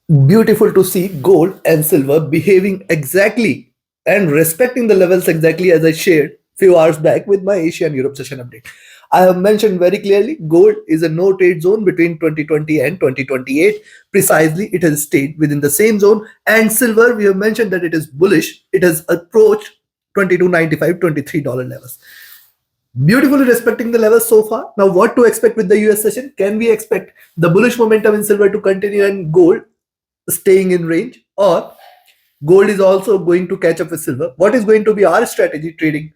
Beautiful to see gold and silver behaving exactly and respecting the levels exactly as I shared few hours back with my Asia and Europe session update. I have mentioned very clearly gold is a no trade zone between 2020 and 2028. Precisely, it has stayed within the same zone. And silver, we have mentioned that it is bullish. It has approached 22.95, $23 levels. Beautifully respecting the levels so far. Now, what to expect with the US session? Can we expect the bullish momentum in silver to continue and gold staying in range, or gold is also going to catch up with silver? What is going to be our strategy trading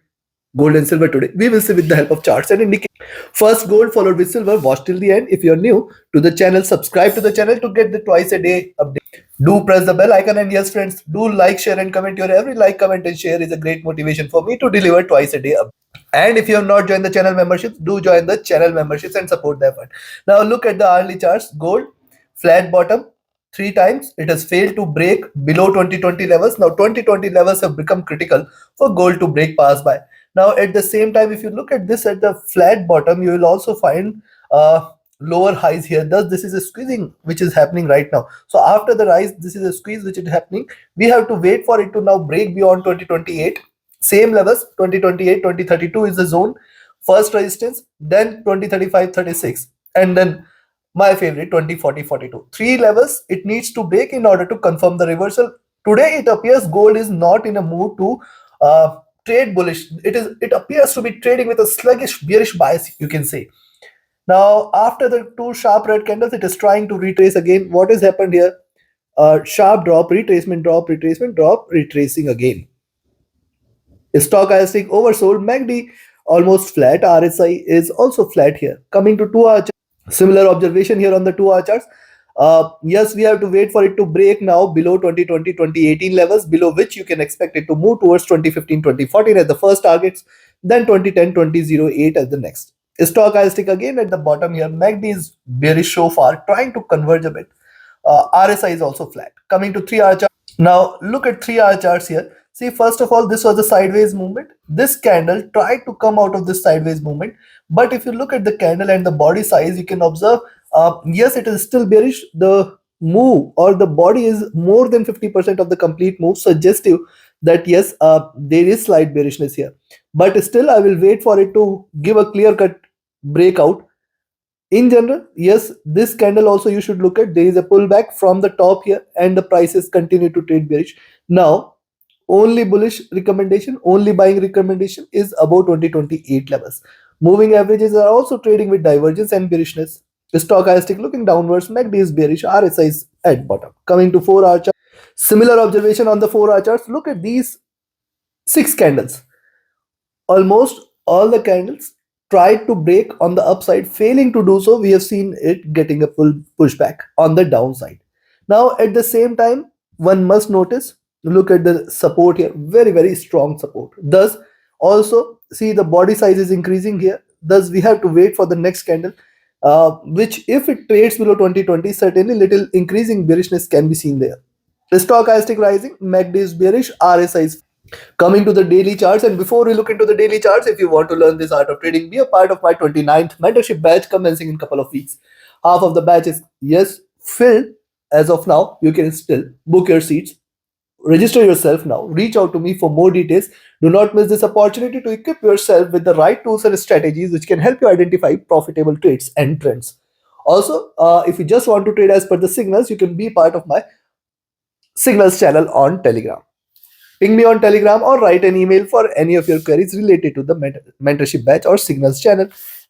gold and silver today? We will see with the help of charts and indicators. First gold followed with silver. Watch till the end. If you're new to the channel, subscribe to the channel to get the twice a day update. Do press the bell icon, and yes friends, do like, share and comment. Your every like, comment and share is a great motivation for me to deliver twice a day update. And if you have not joined the channel memberships, do join the channel memberships and support the effort. Now look at the hourly charts. Gold, flat bottom, three times. It has failed to break below 2020 levels. Now 2020 levels have become critical for gold to break past by. Now at the same time, if you look at this at the flat bottom, you will also find lower highs here. Thus, this is a squeezing which is happening right now. So after the rise, this is a squeeze which is happening. We have to wait for it to now break beyond 2028. Same levels, 2028, 2032 is the zone. First resistance, then 2035, 36, and then my favorite 2040, 42. Three levels it needs to break in order to confirm the reversal. Today it appears gold is not in a mood to trade bullish. It appears to be trading with a sluggish bearish bias, you can say. Now after the two sharp red candles, it is trying to retrace again. What has happened here? Sharp drop, retracement, drop, retracement, drop, retracing again. Stochastic oversold. MACD almost flat. RSI is also flat here. Coming to 2 hour chart, similar observation here on the 2 hour charts. Yes, we have to wait for it to break now below 2020 2018 levels, below which you can expect it to move towards 2015 2014 as the first targets, then 2010 2008 as the next. Stochastic again at the bottom here. MACD is bearish so far, trying to converge a bit. RSI is also flat. Coming to 3 hour chart. Now look at 3 hour charts here. See, first of all, this was a sideways movement. This candle tried to come out of this sideways movement. But if you look at the candle and the body size, you can observe, yes, it is still bearish. The move or the body is more than 50% of the complete move, suggestive that yes, there is slight bearishness here. But still, I will wait for it to give a clear-cut breakout. In general, yes, this candle also you should look at. There is a pullback from the top here and the prices continue to trade bearish. Now, only bullish recommendation, only buying recommendation is above 2028 levels. Moving averages are also trading with divergence and bearishness. Stochastic looking downwards, MACD is bearish, RSI is at bottom. Coming to 4 hour chart, similar observation on the 4 hour charts. Look at these 6 candles. Almost all the candles tried to break on the upside. Failing to do so, we have seen it getting a full pushback on the downside. Now at the same time, one must notice, look at the support here, very very strong support. Thus also see the body size is increasing here. Thus we have to wait for the next candle, which if it trades below 2020, certainly little increasing bearishness can be seen there. The stochastic rising, MACD is bearish, RSI is. Coming to the daily charts, and before we look into the daily charts, if you want to learn this art of trading, be a part of my 29th mentorship batch commencing in a couple of weeks. Half of the batch is yes filled as of now. You can still book your seats. Register yourself now. Reach out to me for more details. Do not miss this opportunity to equip yourself with the right tools and strategies which can help you identify profitable trades and trends. Also, if you just want to trade as per the signals, you can be part of my signals channel on Telegram. Ping me on Telegram or write an email for any of your queries related to the mentorship batch or signals channel.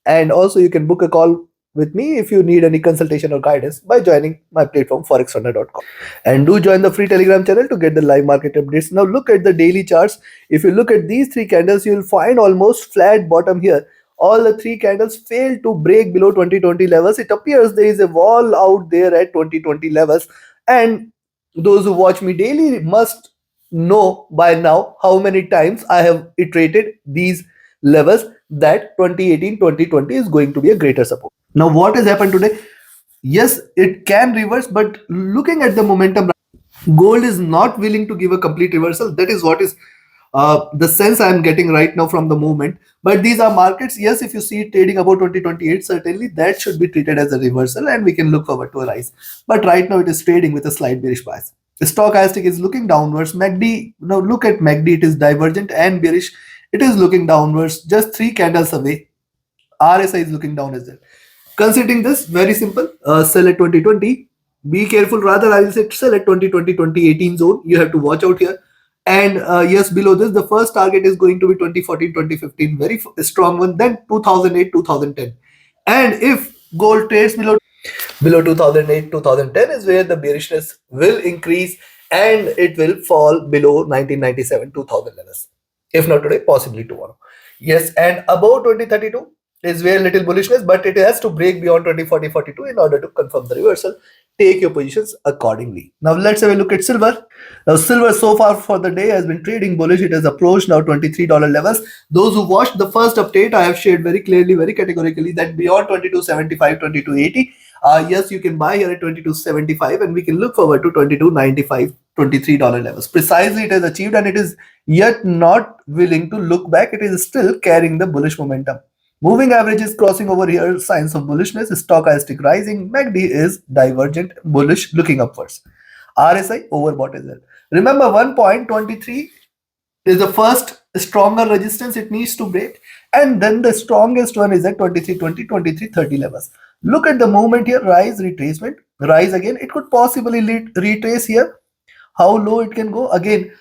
And also you can book a call with me if you need any consultation or guidance by joining my platform forexrunner.com. And do join the free Telegram channel to get the live market updates. Now look at the daily charts. If you look at these 3 candles, you will find almost flat bottom here. All the 3 candles failed to break below 2020 levels. It appears there is a wall out there at 2020 levels. And those who watch me daily must know by now how many times I have iterated these levels that 2018 2020 is going to be a greater support. Now what has happened today? Yes, it can reverse, but looking at the momentum, gold is not willing to give a complete reversal. That is what is the sense I'm getting right now from the movement. But these are markets. Yes, if you see it trading above 2028, certainly that should be treated as a reversal and we can look forward to a rise. But right now it is trading with a slight bearish bias. Stochastic is looking downwards. MACD, now look at MACD, it is divergent and bearish. It is looking downwards, just 3 candles away. RSI is looking down as well. Considering this, very simple, sell at 2020. Be careful, rather I will say sell at 2020-2018 zone. You have to watch out here. And yes, below this, the first target is going to be 2014-2015, very strong one. Then 2008-2010. And if gold trades below 2008-2010 is where the bearishness will increase and it will fall below 1997-2000 levels. If not today, possibly tomorrow. Yes, and above 2032 is where little bullishness, but it has to break beyond 2040-42 in order to confirm the reversal. Take your positions accordingly. Now let's have a look at silver. Now silver so far for the day has been trading bullish. It has approached now $23 levels. Those who watched the first update, I have shared very clearly, very categorically that beyond 2275, 2280, yes, you can buy here at 2275 and we can look forward to 2295, $23 levels. Precisely it has achieved and it is yet not willing to look back. It is still carrying the bullish momentum. Moving average is crossing over here, signs of bullishness, stochastic rising, MACD is divergent, bullish, looking upwards. RSI overbought as well. Remember 1.23 is the first stronger resistance it needs to break, and then the strongest one is at 2320, 2330 levels. Look at the movement here, rise, retracement, rise again. It could possibly retrace here. How low it can go? Again,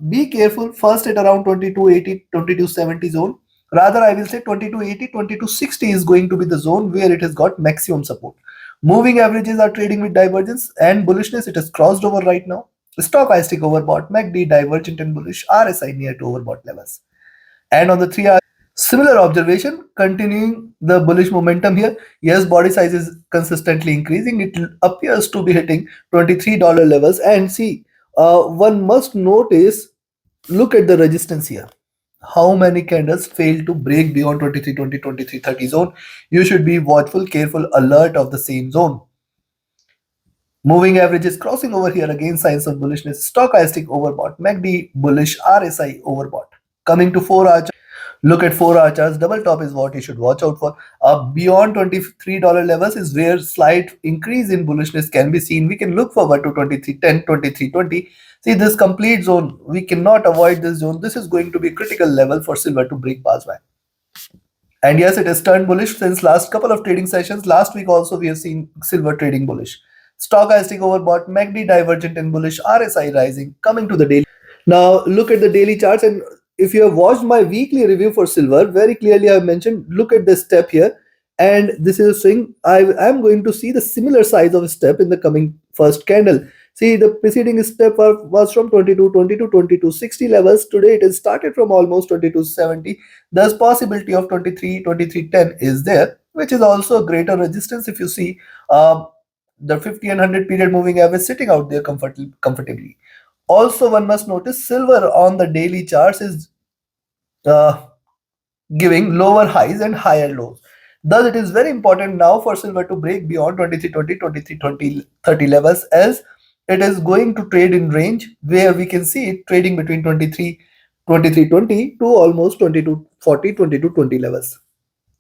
be careful first at around 2280, 2270 zone. Rather, I will say 2280, 2260 is going to be the zone where it has got maximum support. Moving averages are trading with divergence and bullishness. It has crossed over right now. Stochastic overbought, MACD divergent and bullish, RSI near to overbought levels. And on the 3 hour, similar observation, continuing the bullish momentum here. Yes, body size is consistently increasing. It appears to be hitting $23 levels. And see, one must notice, look at the resistance here. How many candles fail to break beyond 2320, 2330 zone? You should be watchful, careful, alert of the same zone. Moving average is crossing over here again, signs of bullishness. Stochastic overbought, MACD bullish, RSI overbought. Coming to 4-hour chart, look at 4-hour charts. Double top is what you should watch out for. Beyond $23 levels is where slight increase in bullishness can be seen. We can look forward to 2310, 2320. See this complete zone, we cannot avoid this zone. This is going to be a critical level for silver to break past by. And yes, it has turned bullish since last couple of trading sessions. Last week also we have seen silver trading bullish. Stochastic overbought, MACD divergent and bullish, RSI rising. Coming to the daily. Now look at the daily charts, and if you have watched my weekly review for silver, very clearly I have mentioned, look at this step here. And this is a swing. I am going to see the similar size of a step in the coming first candle. See, the preceding step was from 2220 to 2260 levels. Today it has started from almost 2270. Thus possibility of 2310 is there, which is also a greater resistance if you see the 50 and 100 period moving average sitting out there comfortably. Also, one must notice silver on the daily charts is giving lower highs and higher lows. Thus, it is very important now for silver to break beyond 2320, 2320, 30 levels, as it is going to trade in range where we can see it trading between 2320 to almost 2240, 2220 levels.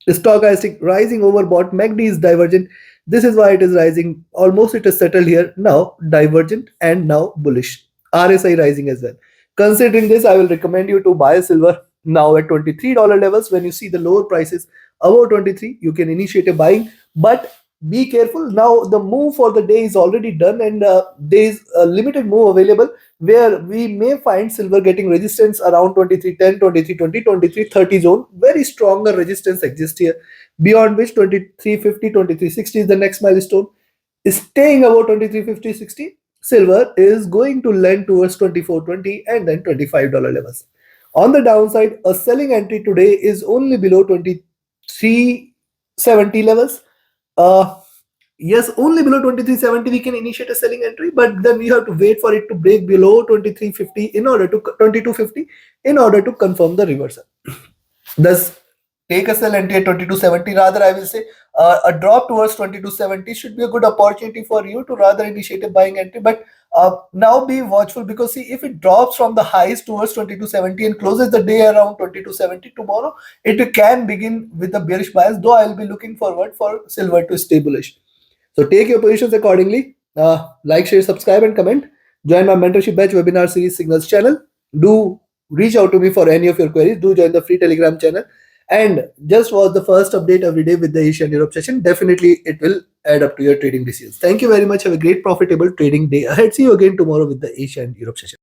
Stochastic rising overbought, MACD is divergent. This is why it is rising. Almost it is settled here. Now divergent and now bullish. RSI rising as well. Considering this, I will recommend you to buy silver now at $23 levels. When you see the lower prices above 23, you can initiate a buying. But be careful. Now the move for the day is already done, and there is a limited move available where we may find silver getting resistance around 2310, 2320, 2330 zone. Very stronger resistance exists here, beyond which 2350, 2360 is the next milestone. Staying above 2350, 60, silver is going to lend towards 2420 and then $25 levels. On the downside, a selling entry today is only below 2370 levels. Yes, only below 2370 we can initiate a selling entry, but then we have to wait for it to break below 2350 in order to 2250 in order to confirm the reversal. Thus, take a sell entry at 2270. Rather, I will say a drop towards 2270 should be a good opportunity for you to rather initiate a buying entry. But now be watchful, because see, if it drops from the highs towards 2270 and closes the day around 2270 tomorrow, it can begin with a bearish bias, though I'll be looking forward for silver to stay bullish. So take your positions accordingly. Like, share, subscribe, and comment. Join my mentorship batch webinar series Signals channel. Do reach out to me for any of your queries. Do join the free Telegram channel. And just watch the first update every day with the Asia and Europe session. Definitely, it will add up to your trading decisions. Thank you very much. Have a great, profitable trading day ahead. See you again tomorrow with the Asia and Europe session.